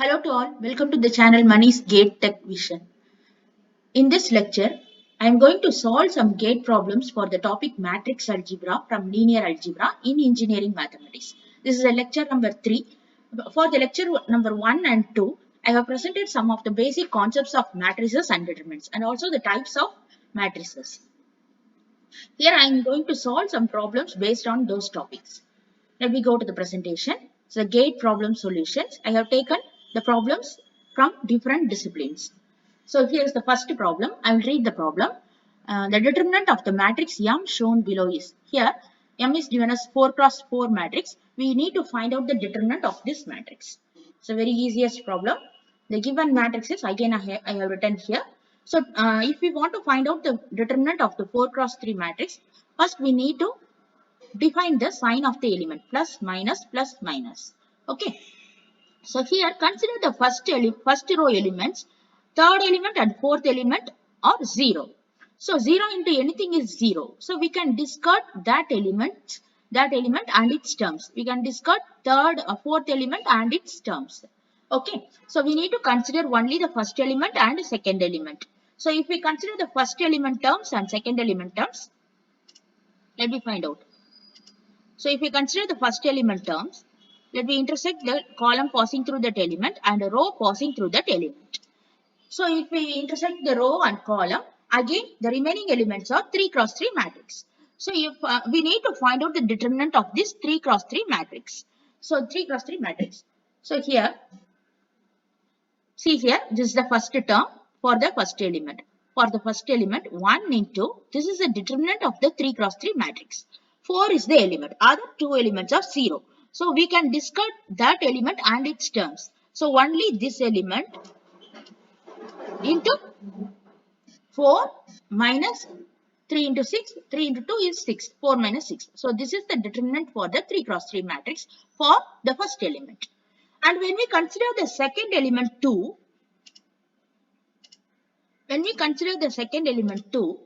Hello to all, welcome to the channel Money's Gate Tech Vision. In this lecture, I am going to solve some gate problems for the topic matrix algebra from linear algebra in engineering mathematics. This is a lecture number 3. For the lecture number 1 and 2, I have presented some of the basic concepts of matrices and determinants and also the types of matrices. Here I am going to solve some problems based on those topics. Let me go to the presentation. So gate problem solutions. I have taken the problems from different disciplines. So here is the first problem. I will read the problem. The determinant of the matrix M shown below is here. M is given as 4 cross 4 matrix. We need to find out the determinant of this matrix. It's a very easiest problem. The given matrices again I have written here. So if we want to find out the determinant of the 4 cross 3 matrix, first we need to define the sign of the element plus minus plus minus. Okay. So here consider the first row elements, third element and fourth element are 0. So 0 into anything is 0. So we can discard that element and its terms. We can discard fourth element and its terms. Okay. So we need to consider only the first element and second element. So if we consider the first element terms and second element terms, let me find out. So if we consider the first element terms, let me intersect the column passing through that element and a row passing through that element. So if we intersect the row and column, again the remaining elements are 3 cross 3 matrix. So if we need to find out the determinant of this 3 cross 3 matrix. So 3 cross 3 matrix. So here, see here, this is the first term for the first element. For the first element, 1 into, this is the determinant of the 3 cross 3 matrix. 4 is the element. Other two elements are 0. So we can discard that element and its terms. So only this element into 4 minus 3 into 6. 3 into 2 is 6. 4 minus 6. So this is the determinant for the 3 cross 3 matrix for the first element. And when we consider the second element 2, when we consider the second element 2,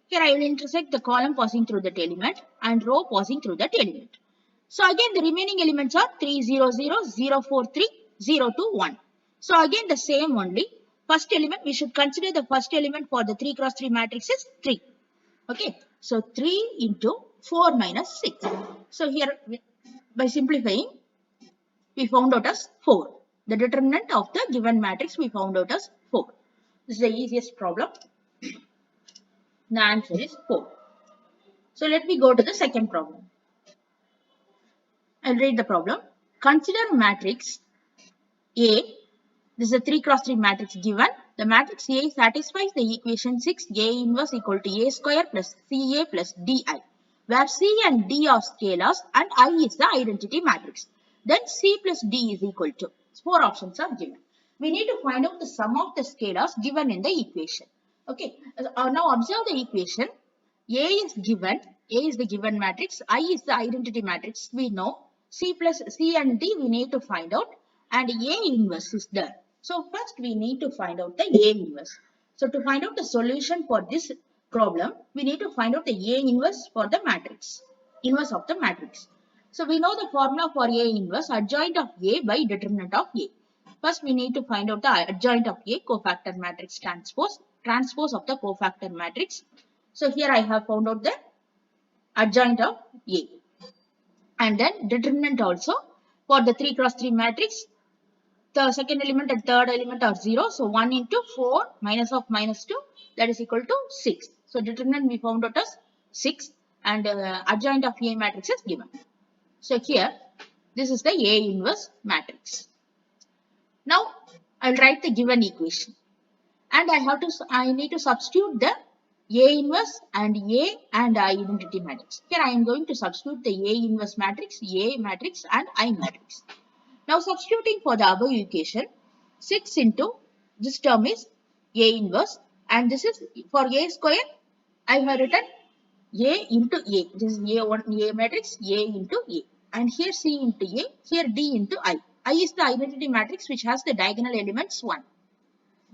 here I will intersect the column passing through that element and row passing through that element. So again the remaining elements are 3, 0, 0, 0, 4, 3, 0, 2, 1. So again the same only. First element, we should consider the first element for the 3 cross 3 matrix is 3. Okay. So 3 into 4 minus 6. So here by simplifying, we found out as 4. The determinant of the given matrix we found out as 4. This is the easiest problem. The answer is 4. So let me go to the second problem. I'll read the problem. Consider matrix A. This is a 3 cross 3 matrix given. The matrix A satisfies the equation 6 A inverse equal to A square plus CA plus DI, where C and D are scalars and I is the identity matrix. Then C plus D is equal to. 4 options are given. We need to find out the sum of the scalars given in the equation. Okay. Now observe the equation. A is given. A is the given matrix. I is the identity matrix. We know. C plus C and D we need to find out. And A inverse is there. So first we need to find out the A inverse. So to find out the solution for this problem, we need to find out the A inverse for the matrix. Inverse of the matrix. So we know the formula for A inverse, adjoint of A by determinant of A. First we need to find out the adjoint of A, cofactor matrix transpose of the cofactor matrix. So here I have found out the adjoint of A. And then determinant also for the 3 cross 3 matrix. The second element and third element are 0. So 1 into 4 minus of minus 2, that is equal to 6. So determinant we found out as 6 and adjoint of A matrix is given. So here this is the A inverse matrix. Now I will write the given equation and I need to substitute the A inverse and A and I identity matrix. Here I am going to substitute the A inverse matrix, A matrix and I matrix. Now substituting for the above equation, 6 into this term is A inverse and this is for A square, I have written A into A. This is A matrix, A into A. And here C into A, here D into I. I is the identity matrix which has the diagonal elements 1.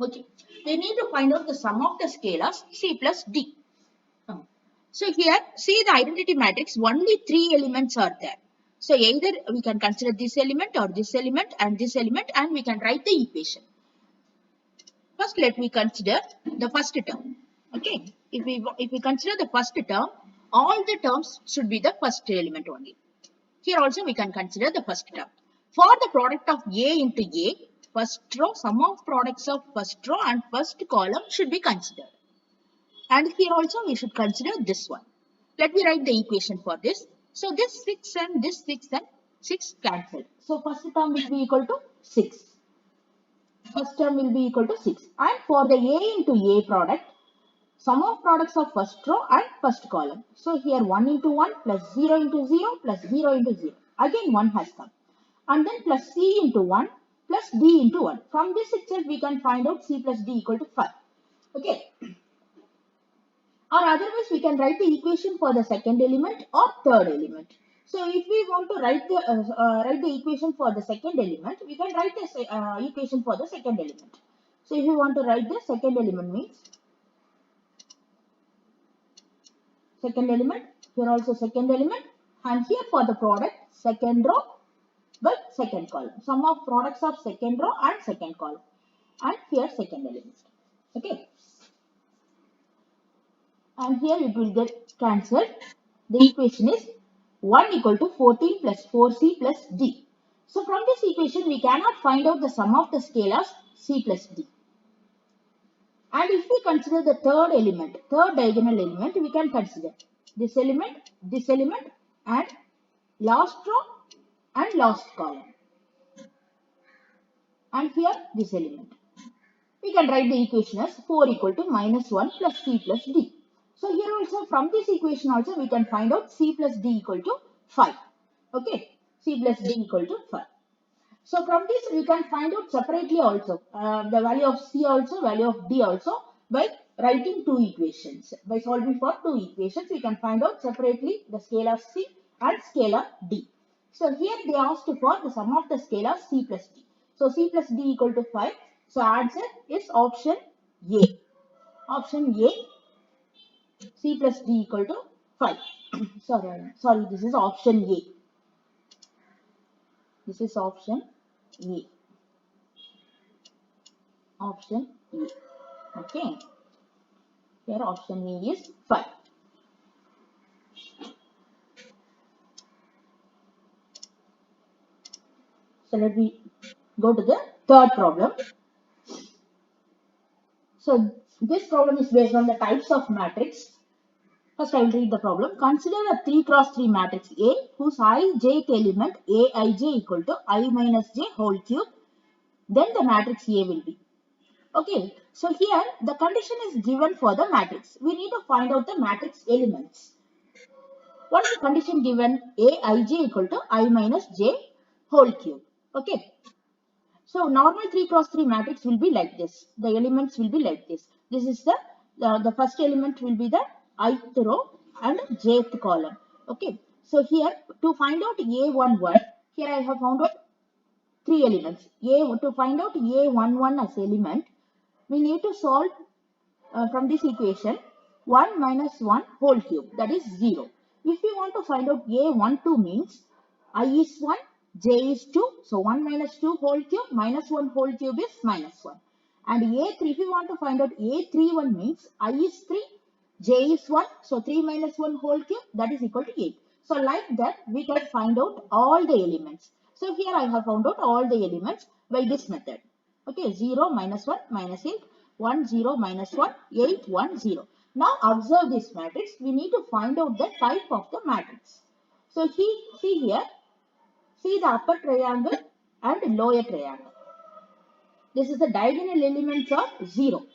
Okay. We need to find out the sum of the scalars C plus D. So here, see the identity matrix, only 3 elements are there. So either we can consider this element or this element and this element, and we can write the equation. First, let me consider the first term. Okay, if we consider the first term, all the terms should be the first element only. Here also we can consider the first term. For the product of A into A, first row, sum of products of first row and first column should be considered. And here also we should consider this one. Let me write the equation for this. So this 6 and this 6 and 6 cancel. So first term will be equal to 6. First term will be equal to 6. And for the A into A product, sum of products of first row and first column. So here 1 into 1 plus 0 into 0 plus 0 into 0. Again 1 has come. And then plus C into 1 plus D into 1. From this itself we can find out C plus D equal to 5. Okay. Or otherwise we can write the equation for the second element or third element. So if we want to write the equation for the second element, we can write the equation for the second element. So if you want to write the second element means second element, here also second element, and here for the product second row by second column. Sum of products of second row and second column, and here second element. Okay. And here it will get cancelled. The equation is 1 equal to 14 plus 4c plus d. So from this equation we cannot find out the sum of the scalars c plus d. And if we consider the third element, third diagonal element, we can consider this element and last row and last column. And here this element. We can write the equation as 4 equal to minus 1 plus c plus d. So here also from this equation also we can find out c plus d equal to 5. Okay, c plus d equal to 5. So from this we can find out separately also the value of c also, value of d also by writing two equations. By solving for two equations we can find out separately the scalar c and scalar d. So here they asked for the sum of the scalar c plus d. So c plus d equal to 5. So answer is option A. Option A, c plus d equal to 5. sorry, this is option A. This is option A. Option A. Okay. Here option A is 5. So let me go to the third problem. So this problem is based on the types of matrix. First I will read the problem. Consider a 3 cross 3 matrix A whose ijth element aij equal to I minus j whole cube. Then the matrix A will be. Okay, so here the condition is given for the matrix. We need to find out the matrix elements. What is the condition given? Aij equal to I minus j whole cube. Okay. So normal 3 cross 3 matrix will be like this. The elements will be like this. This is the first element will be the ith row and jth column. Okay. So here to find out A11, here I have found out three elements. To find out A11 as element, we need to solve from this equation 1 minus 1 whole cube, that is 0. If we want to find out A12 means I is 1, j is 2. So 1 minus 2 whole cube minus 1 whole cube is minus 1. And A3, if we want to find out A31 means I is 3, j is 1. So 3 minus 1 whole cube, that is equal to 8. So like that we can find out all the elements. So here I have found out all the elements by this method. Okay, 0 minus 1 minus 8. 1 0 minus 1 8 1 0. Now observe this matrix. We need to find out the type of the matrix. So see here, see the upper triangle and lower triangle. This is the diagonal elements of 0.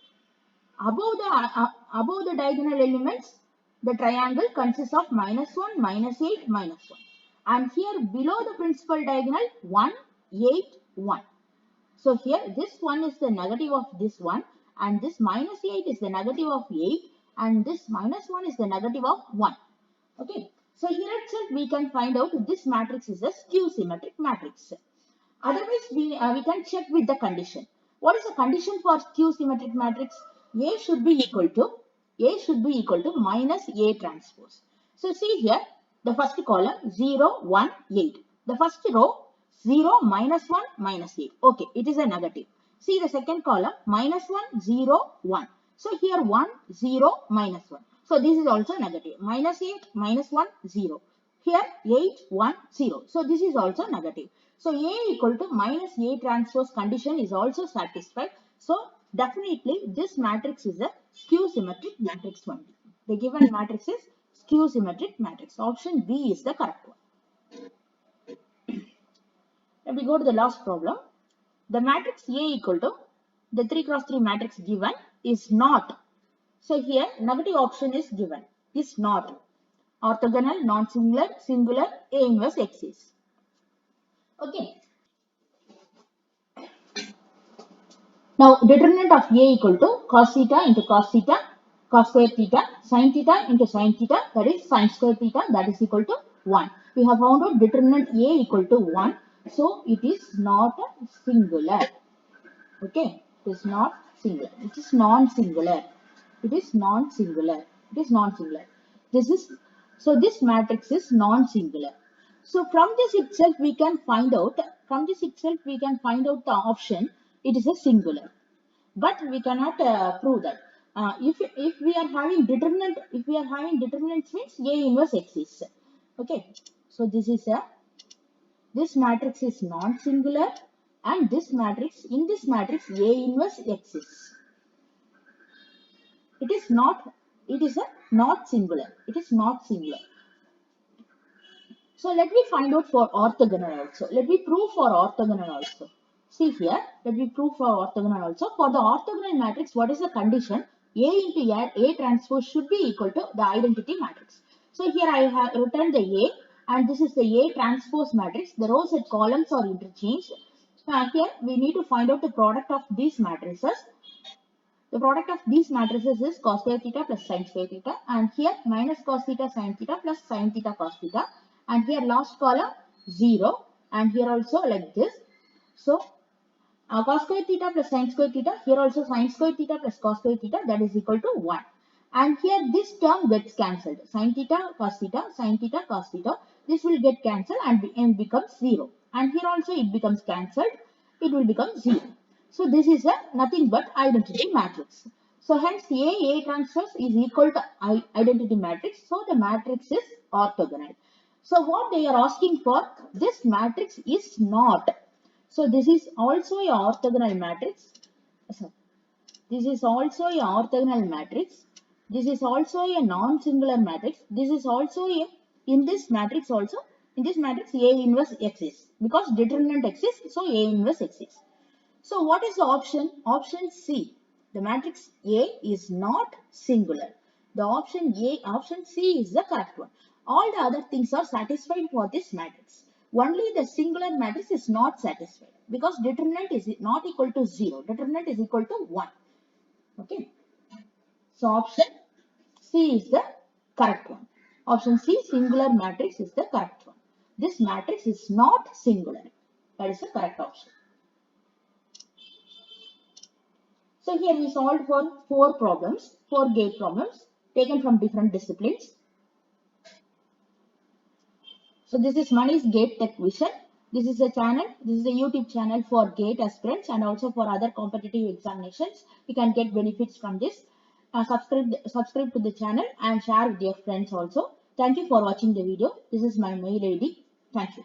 Above the diagonal elements, the triangle consists of minus 1 minus 8 minus 1. And here below the principal diagonal 1 8 1. So here this one is the negative of this one, and this minus 8 is the negative of 8, and this minus 1 is the negative of 1. Okay. So here itself we can find out this matrix is a skew symmetric matrix. Otherwise we can check with the condition. What is the condition for skew symmetric matrix? A should be equal to minus A transpose. So see here the first column 0, 1, 8. The first row 0, minus 1, minus 8. Okay, it is a negative. See the second column minus 1, 0, 1. So here 1, 0, minus 1. So this is also negative. Minus 8, minus 1, 0. Here 8, 1, 0. So this is also negative. So A equal to minus A transpose condition is also satisfied. So definitely this matrix is a skew symmetric matrix only. The given matrix is skew symmetric matrix. Option B is the correct one. Let me go to the last problem. The matrix A equal to the 3 cross 3 matrix given is not. So here negative option is given. Is not orthogonal, non-singular, singular, A inverse X is. Okay. Now determinant of A equal to cos theta into cos theta, cos square theta, sin theta into sin theta, that is sin square theta, that is equal to 1. We have found out determinant A equal to 1. So it is not singular. Okay, it is not singular. It is non-singular. It is non-singular. It is non-singular. This matrix is non-singular. So from this itself we can find out the option it is a singular. But we cannot prove that. If we are having determinants means A inverse exists. Okay. So this matrix is non-singular and in this matrix A inverse exists. It is not singular. It is not singular. So let me find out for orthogonal also. Let me prove for orthogonal also. See here, let me prove for orthogonal also. For the orthogonal matrix, what is the condition? A into A transpose should be equal to the identity matrix. So here I have written the A and this is the A transpose matrix. The rows and columns are interchanged. Here we need to find out the product of these matrices. The product of these matrices is cos square theta plus sin square theta, and here minus cos theta sin theta plus sin theta cos theta, and here last column 0, and here also like this. So cos square theta plus sin square theta, here also sin square theta plus cos square theta, that is equal to 1. And here this term gets cancelled. Sin theta cos theta, sin theta cos theta, this will get cancelled and becomes 0. And here also it becomes cancelled, it will become 0. So this is nothing but identity matrix. So hence A transpose is equal to identity matrix. So the matrix is orthogonal. So what they are asking for, this matrix is not. So this is also a orthogonal matrix. This is also a orthogonal matrix. This is also a non-singular matrix. This is also in this matrix A inverse exists because determinant exists, so A inverse exists. So what is the option? Option C. The matrix A is not singular. The option C is the correct one. All the other things are satisfied for this matrix. Only the singular matrix is not satisfied because determinant is not equal to 0. Determinant is equal to 1. Okay. So option C is the correct one. Option C, singular matrix, is the correct one. This matrix is not singular. That is the correct option. So here we solved for 4 gate problems taken from different disciplines. So this is Mani's Gate Tech Vision. This is a YouTube channel for GATE aspirants and also for other competitive examinations. You can get benefits from this. Subscribe to the channel and share with your friends also. Thank you for watching the video. This is my mail ID. Thank you.